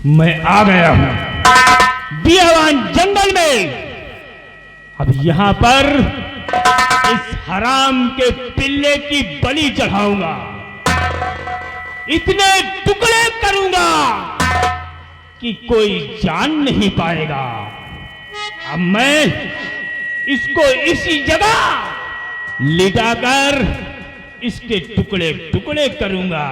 मैं आ गया हूं बियावान जंगल में। अब यहां पर इस हराम के पिल्ले की बलि चढ़ाऊंगा, इतने टुकड़े करूंगा कि कोई जान नहीं पाएगा। अब मैं इसको इसी जगह लिटाकर इसके टुकड़े टुकड़े करूंगा।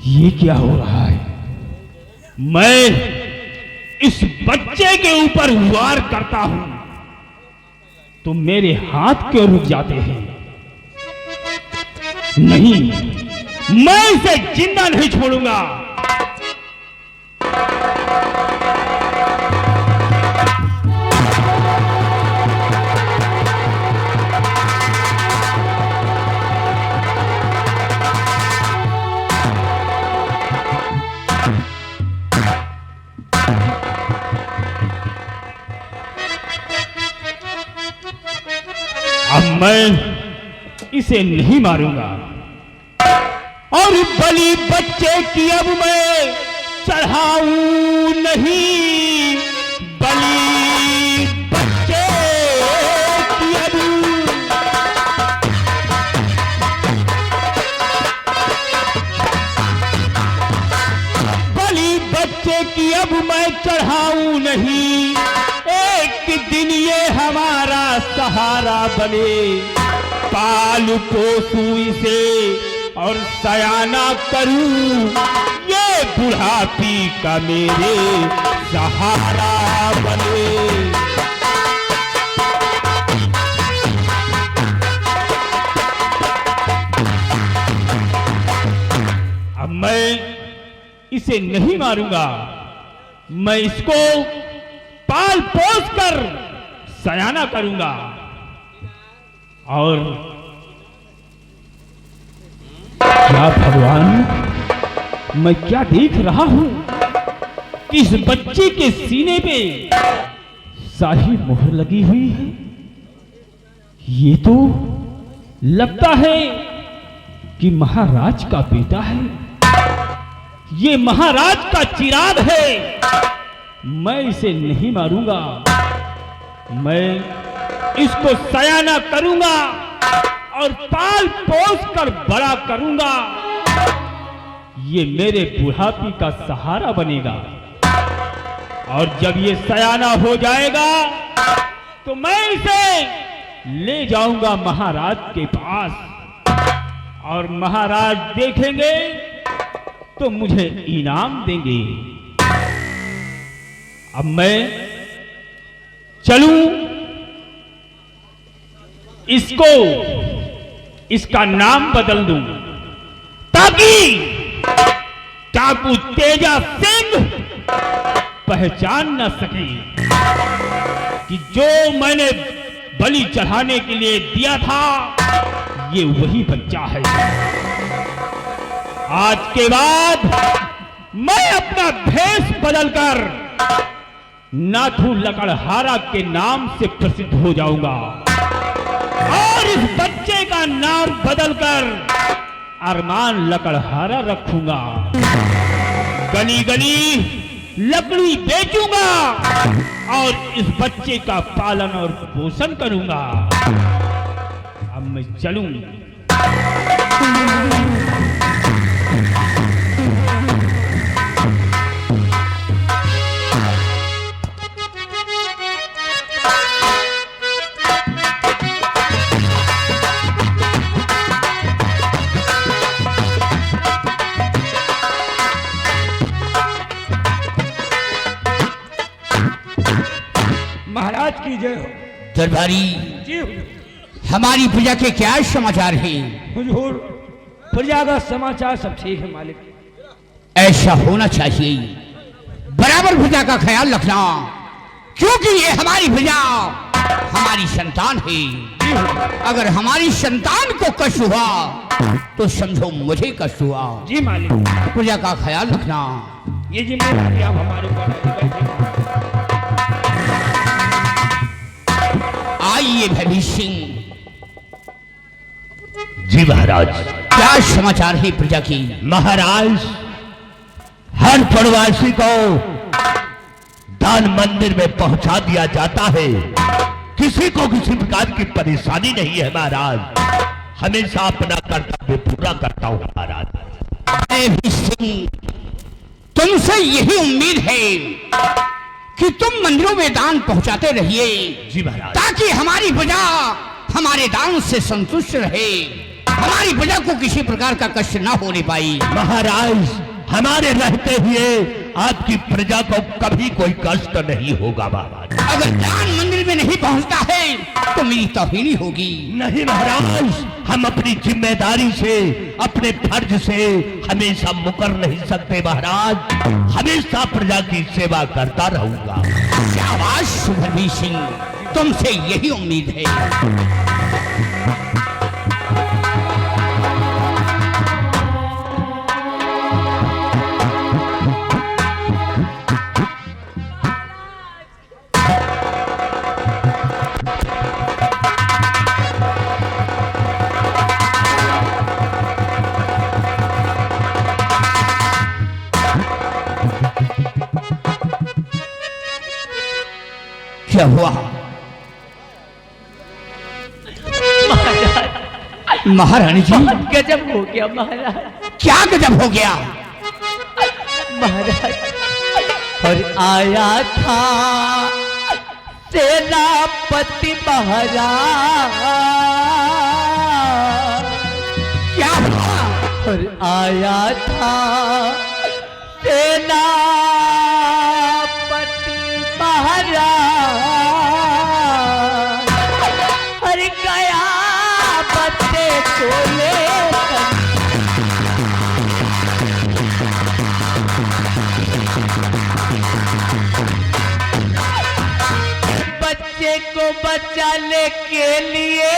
ये क्या हो रहा है? मैं इस बच्चे के ऊपर वार करता हूं तो मेरे हाथ क्यों रुक जाते हैं? नहीं, मैं इसे जिंदा नहीं छोड़ूंगा। अब मैं इसे नहीं मारूंगा और बलि बच्चे की अब मैं चढ़ाऊं नहीं। बलि बच्चे की अब बलि बच्चे की अब मैं चढ़ाऊं नहीं। एक दिन ये हमारा सहारा बने, पाल पोसूं इसे और सयाना करूं, ये बुढ़ापी का मेरे सहारा बने। अब मैं इसे नहीं मारूंगा, मैं इसको पाल पोस कर सयाना करूंगा। और क्या भगवान, मैं क्या देख रहा हूं कि इस बच्चे के सीने पे शाही मोहर लगी हुई है। ये तो लगता है कि महाराज का बेटा है, ये महाराज का चिराग है। मैं इसे नहीं मारूंगा, मैं इसको सयाना करूंगा और पाल पोस कर बड़ा करूंगा। ये मेरे बुढ़ापी का सहारा बनेगा और जब ये सयाना हो जाएगा तो मैं इसे ले जाऊंगा महाराज के पास और महाराज देखेंगे तो मुझे इनाम देंगे। अब मैं चलूं, इसको इसका नाम बदल दूं ताकि डाकू तेजा सिंह पहचान न सके कि जो मैंने बलि चढ़ाने के लिए दिया था ये वही बच्चा है। आज के बाद मैं अपना भेष बदलकर नाथू लकड़हारा के नाम से प्रसिद्ध हो जाऊंगा और इस बच्चे का नाम बदलकर अरमान लकड़हारा रखूंगा। गली गली लकड़ी बेचूंगा और इस बच्चे का पालन और पोषण करूंगा। अब मैं चलूं। महाराज की जय हो। दरबारी जी हमारी प्रजा के क्या समाचार हैं? हुजूर, प्रजा का समाचार सब ठीक है मालिक। ऐसा होना चाहिए, बराबर प्रजा का ख्याल रखना, क्योंकि ये हमारी प्रजा हमारी संतान है। अगर हमारी संतान को कष्ट हुआ तो समझो मुझे कष्ट हुआ। जी मालिक, प्रजा का ख्याल रखना। ये जिम्मेदारी आप हमारे ऊपर। आइए भविष्य सिंह। जी महाराज। क्या समाचार है प्रजा की? महाराज, हर प्रवासी को दान मंदिर में पहुंचा दिया जाता है। किसी को किसी प्रकार की परेशानी नहीं है महाराज। हमेशा अपना कर्तव्य पूरा करता हूं महाराज। सिंह, तुमसे यही उम्मीद है कि तुम मंदिरों में दान पहुंचाते रहिए। जी महाराज। ताकि हमारी प्रजा हमारे दान से संतुष्ट रहे, हमारी प्रजा को किसी प्रकार का कष्ट ना होने पाई। महाराज, हमारे रहते हुए आपकी प्रजा को कभी कोई कष्ट नहीं होगा महाराज। अगर दान मंदिर में नहीं पहुंचता है तो मेरी तौहीनी होगी। नहीं महाराज, हम अपनी जिम्मेदारी से, अपने फर्ज से हमेशा मुकर नहीं सकते महाराज। हमेशा प्रजा की सेवा करता रहूंगा। शाबाश सुधरवी सिंह, तुमसे यही उम्मीद है। क्या हुआ महारानी जी? गजब हो गया महाराज। क्या गजब हो गया महाराज? और आया था सेनापति महाराज। क्या हुआ? और आया था सेनापति महाराज। हर गया बच्चे को लेकर, बच्चे को बचाने के लिए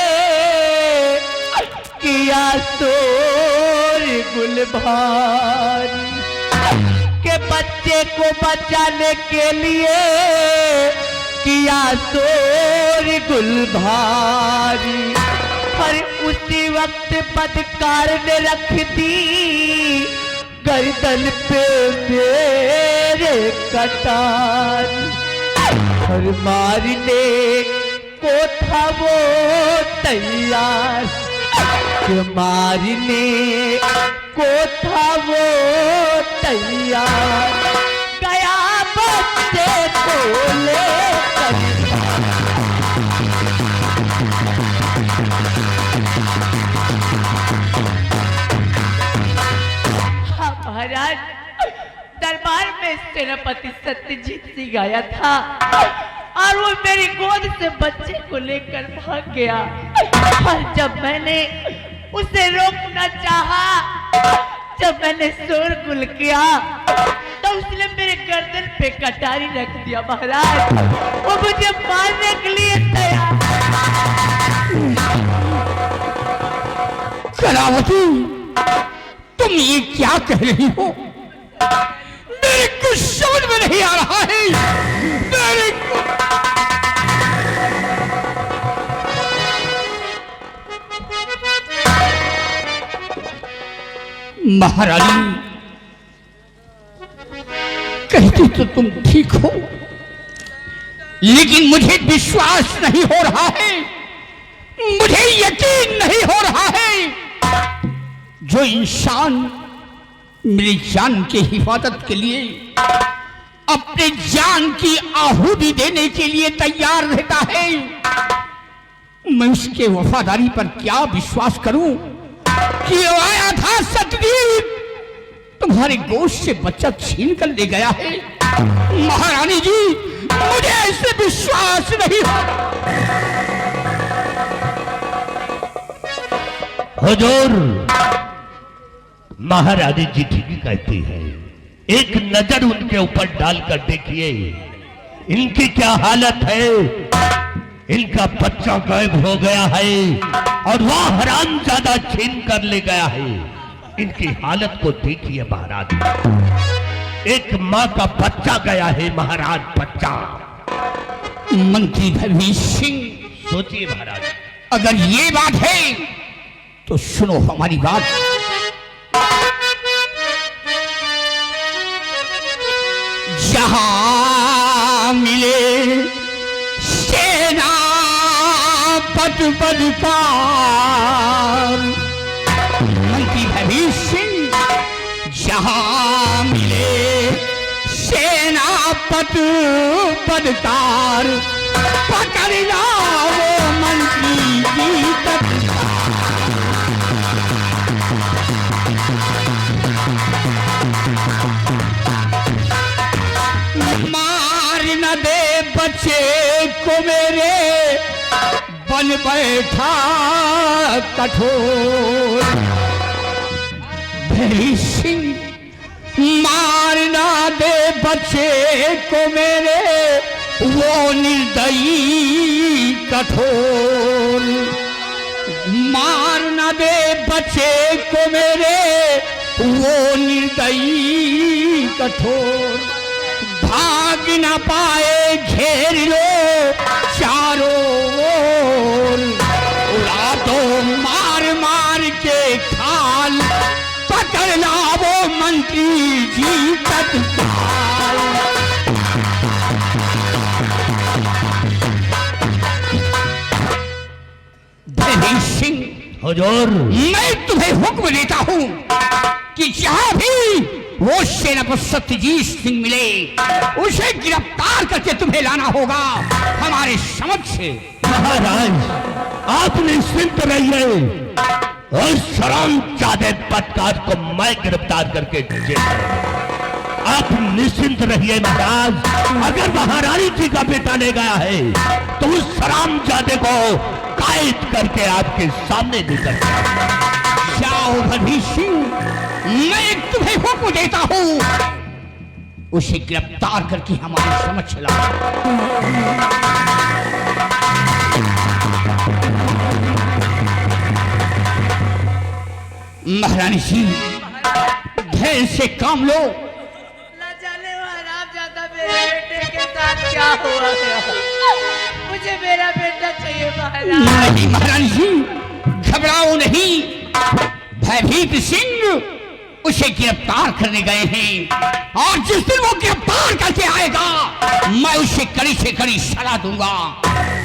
किया शोर गुलभारी। के बच्चे को बचाने के लिए किया शोर गुलभारी। हर उसी वक्त बदकार ने रख दी गर्दन पे मेरे कटारी। हर मारने को था वो तैयार, कि मारने को था वो तैयार। गया बच्चे को लेकर, महाराज दरबार में सेनापति सत्यजीत सिंह आया था और वो मेरी गोद से बच्चे को लेकर भाग गया। और जब मैंने उसे रोकना चाहा, जब मैंने शोरगुल किया तो उसने मेरे गर्दन पे कटारी रख दिया महाराज। वो मुझे मारने के लिए तैयार। कलावती, तुम ये क्या कह रही हो? मेरे कुछ समझ में नहीं आ रहा है। मेरे महारानी कहती तो तुम ठीक हो, लेकिन मुझे विश्वास नहीं हो रहा है, मुझे यकीन नहीं हो रहा है। जो इंसान मेरी जान की हिफाजत के लिए अपने जान की आहुति देने के लिए तैयार रहता है, मैं उसके वफादारी पर क्या विश्वास करूं कि आया था सतदीप तुम्हारे गोश्त से बच्चा छीन कर ले गया है। महारानी जी, मुझे ऐसे विश्वास नहीं हो। हुजूर, महारानी जी ठीक कहती है। एक नजर उनके ऊपर डालकर देखिए, इनकी क्या हालत है। इनका बच्चा गायब हो गया है और वह हरामजादा छीन कर ले गया है। इनकी हालत को देखिए महाराज, एक माँ का बच्चा गया है महाराज, बच्चा। मंत्री भवीर सिंह, सोचिए महाराज, अगर ये बात है तो सुनो हमारी बात। जहां मिले सेना पद पदकार, मंत्री भवीर सिंह, जहां मिले सेना पद पदकार, पकड़ना वो मंत्री जी तत्काल। मार न दे बच्चे को मेरे, बन बैठा कठोर। भैरी सिंह, मार न दे बच्चे को मेरे, वो निर्दयी कठोर। मार न दे बच्चे को मेरे, वो निर्दयी कठोर। भाग न पाए घेर लो चारों ओर, उड़ा दो मार मार के खाल, पकड़ना वो मंत्री जी तत्काल। भैरी सिंह, हुजूर, मैं तुम्हें हुक्म देता हूं कि जहां भी वो सेनापति सत्यजीत सिंह मिले, उसे गिरफ्तार करके तुम्हें लाना होगा हमारे समक्ष। महाराज, आप निश्चिंत रहिए, उस शराबजादे बदकार को मैं गिरफ्तार करके जेल में। आप निश्चिंत रहिए महाराज, अगर महारानी जी का बेटा ले गया है तो उस शराबजादे को कैद करके आपके सामने लेकर जाओ भवीर सिंह, मैं तुम्हें हुक्म देता हूं, उसे गिरफ्तार करके हमारे समक्ष लाओ। महारानी जी, धैर्य से काम लो। ना जाने वो हरामजादा मेरे बेटे के साथ क्या हुआ है। मुझे मेरा बेटा चाहिए महाराज। नहीं महारानी जी, घबराओ नहीं। भयभीत सिंह उसे गिरफ्तार करने गए हैं और जिस दिन वो गिरफ्तार करके आएगा, मैं उसे कड़ी से कड़ी सजा दूंगा।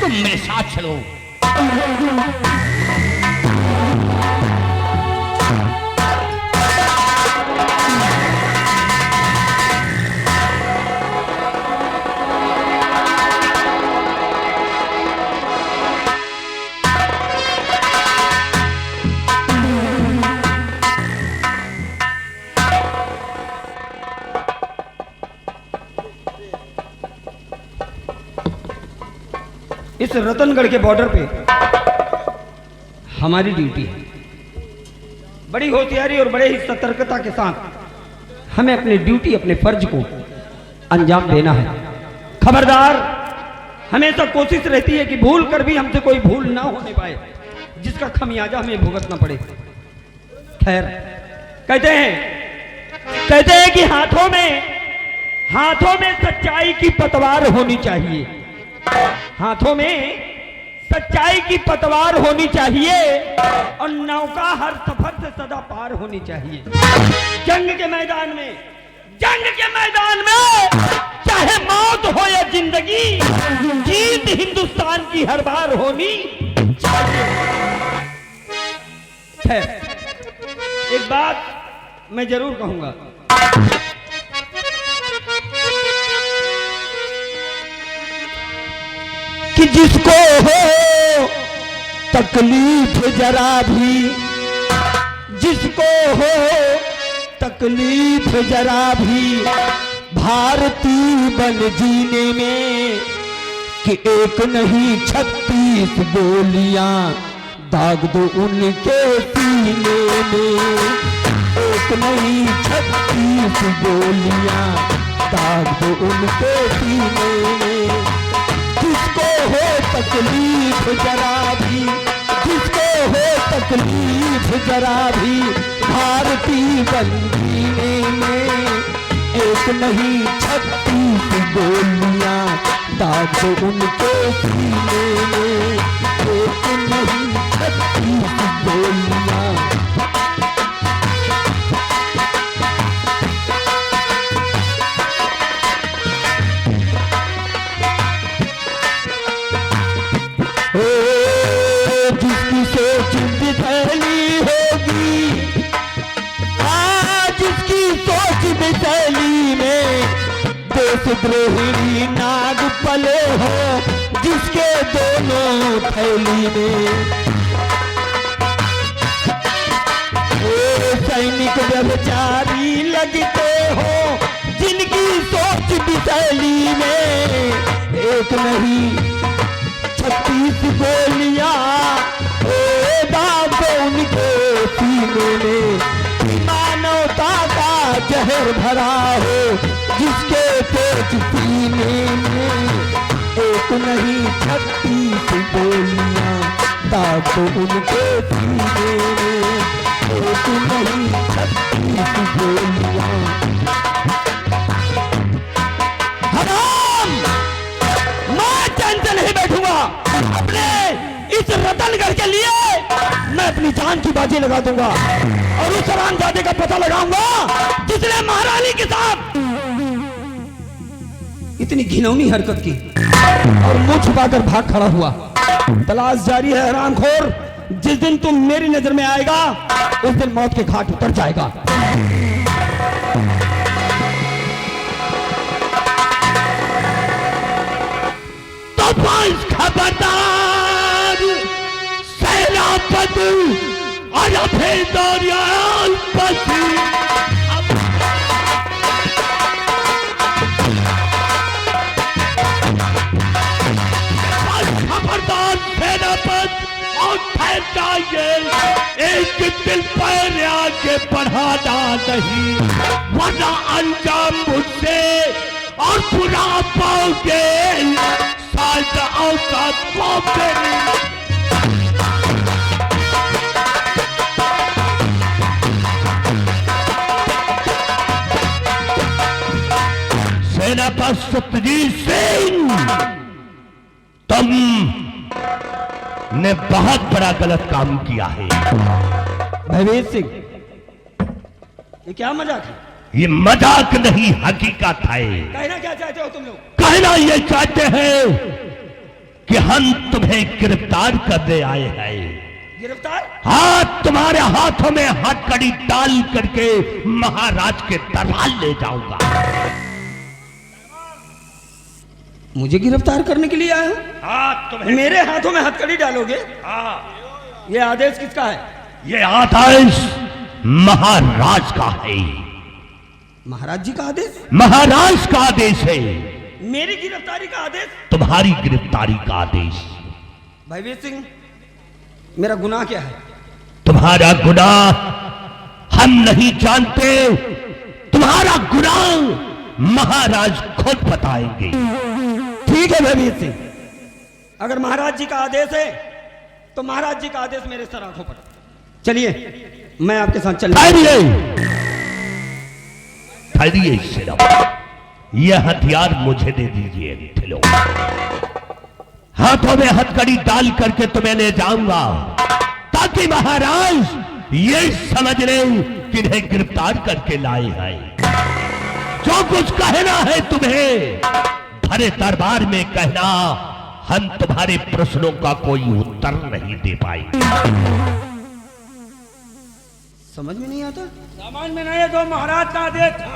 तुम मेरे साथ चलो। इस रतनगढ़ के बॉर्डर पे हमारी ड्यूटी है। बड़ी होशियारी और बड़े ही सतर्कता के साथ हमें अपनी ड्यूटी, अपने फर्ज को अंजाम देना है। खबरदार, हमेशा कोशिश रहती है कि भूल कर भी हमसे कोई भूल ना होने पाए, जिसका खमियाजा हमें भुगतना पड़े। खैर, कहते हैं कि हाथों में सच्चाई की पतवार होनी चाहिए। हाथों में सच्चाई की पतवार होनी चाहिए और नौका हर सफर से सदा पार होनी चाहिए। जंग के मैदान में चाहे मौत हो या जिंदगी, जीत हिंदुस्तान की हर बार होनी चाहिए। एक बात मैं जरूर कहूंगा, कि जिसको हो तकलीफ जरा भी, जिसको हो तकलीफ जरा भी, भारतीय जीवन जीने में कि एक नहीं 36 गोलियां दाग दो उनके सीने में। एक नहीं 36 गोलियां दाग दो उनके सीने में। जिसको हो तकलीफ जरा भी, जिसको हो तकलीफ जरा भी भारतीय बंदीने में। एक नहीं 36 गोलियां दाग दो उनके सीने में। एक नहीं 36 गोलियां। जिसकी सोच बिसैली होगी, जिसकी सोच बिसैली में देशद्रोही नाग पले हो, जिसके दोनों थैली में। सैनिक व्यभिचारी लगते हो, जिनकी सोच बिसैली में एक नहीं 36 गोलियां दाग दो उनके सीने में। मानवता का जहर भरा हो, जिसके पेट सीने में। एक नहीं 36 गोलियां दाग दो उनके सीने में। एक नहीं 36 गोलियां। हराम! मैं चैन से नहीं बैठूंगा। अपने इस रतनगढ़ के लिए मैं अपनी जान की बाजी लगा दूंगा और उस हरामजादे का पता लगाऊंगा जिसने महारानी के साथ इतनी घिनौनी हरकत की और मुंह छुपाकर भाग खड़ा हुआ। तलाश जारी है हरामखोर। जिस दिन तुम मेरी नजर में आएगा उस दिन मौत के घाट उतर जाएगा। खबरदार सेनापति और फिर दौरियाल पति। खबरदार सेनापति और ठहर जाइए, एक दिल पर आगे बढ़ाना नहीं, वरना अंजाम मुझसे और बुरा पाओगे। औकात को सेनापति सत्यजीत सिंह, तुम ने बहुत बड़ा गलत काम किया है। भयवीर सिंह, ये क्या मजाक है? ये मजाक नहीं, हकीकत है। कहना क्या चाहते हो तुम लोग? कहना ये चाहते हैं कि हम तुम्हें गिरफ्तार करने आए हैं। गिरफ्तार? हाँ, तुम्हारे हाथों में हथकड़ी डाल करके महाराज के दरबार ले जाऊंगा। मुझे गिरफ्तार करने के लिए आए हो? हाँ, तुम्हें। मेरे हाथों में हथकड़ी डालोगे? हाँ। ये आदेश किसका है? ये आदेश महाराज का है। महाराज जी का आदेश? महाराज का आदेश है। मेरी गिरफ्तारी का आदेश? तुम्हारी गिरफ्तारी का आदेश। भयवीर सिंह, मेरा गुनाह क्या है? तुम्हारा गुनाह हम नहीं जानते। तुम्हारा गुनाह महाराज खुद बताएंगे। ठीक है भयवीर सिंह, अगर महाराज जी का आदेश है तो महाराज जी का आदेश मेरे सर आंखों पर। चलिए, मैं आपके साथ चल। ठहरिए सेनापति, यह हथियार मुझे दे दीजिए। ठिलो, हाथों में हथकड़ी डाल करके तुम्हें ले जाऊंगा ताकि महाराज ये समझ लें कि इन्हें गिरफ्तार करके लाए हैं। जो कुछ कहना है तुम्हें भरे दरबार में कहना, हम तुम्हारे प्रश्नों का कोई उत्तर नहीं दे पाएंगे। समझ में नहीं आता? समझ में नहीं है तो महाराज का आदेश था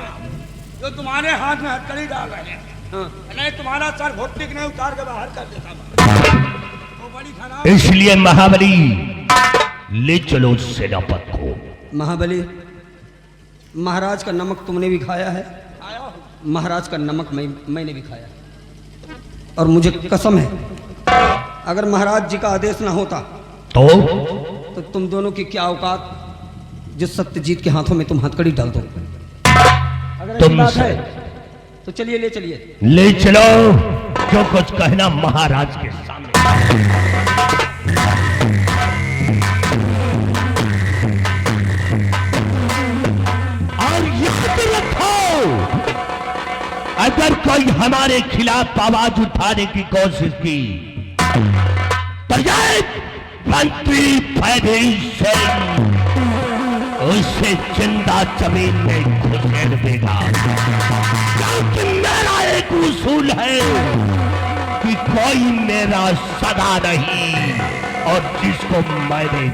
जो तुम्हारे हाथ में हथकड़ी डाल रहे हैं। नहीं तुम्हारा सर भोटिक नहीं उतार के बाहर कर देता। वो बड़ी खराब। इसलिए महाबली ले चलो सेनापति को। महाबली, महाराज का नमक तुमने भी खाया है, आया हूं। महाराज का नमक मैंने भी खाया और मुझे कसम है अगर महाराज जी का आदेश ना होता तो तुम दोनों की क्या औकात जो सत्यजीत के हाथों में तुम हथकड़ी डाल दो। अगर ऐसी तुम बात है तो चलिए ले चलिए। ले चलो, जो कुछ कहना महाराज के सामने। और याद रखो, अगर कोई हमारे खिलाफ आवाज उठाने की कोशिश की तो ये मंत्री फैदेश सिंह उसे जिंदा जमीन में घुसेड़ देगा। क्योंकि मेरा एक उसूल है कि कोई मेरा सगा नहीं और जिसको मैंने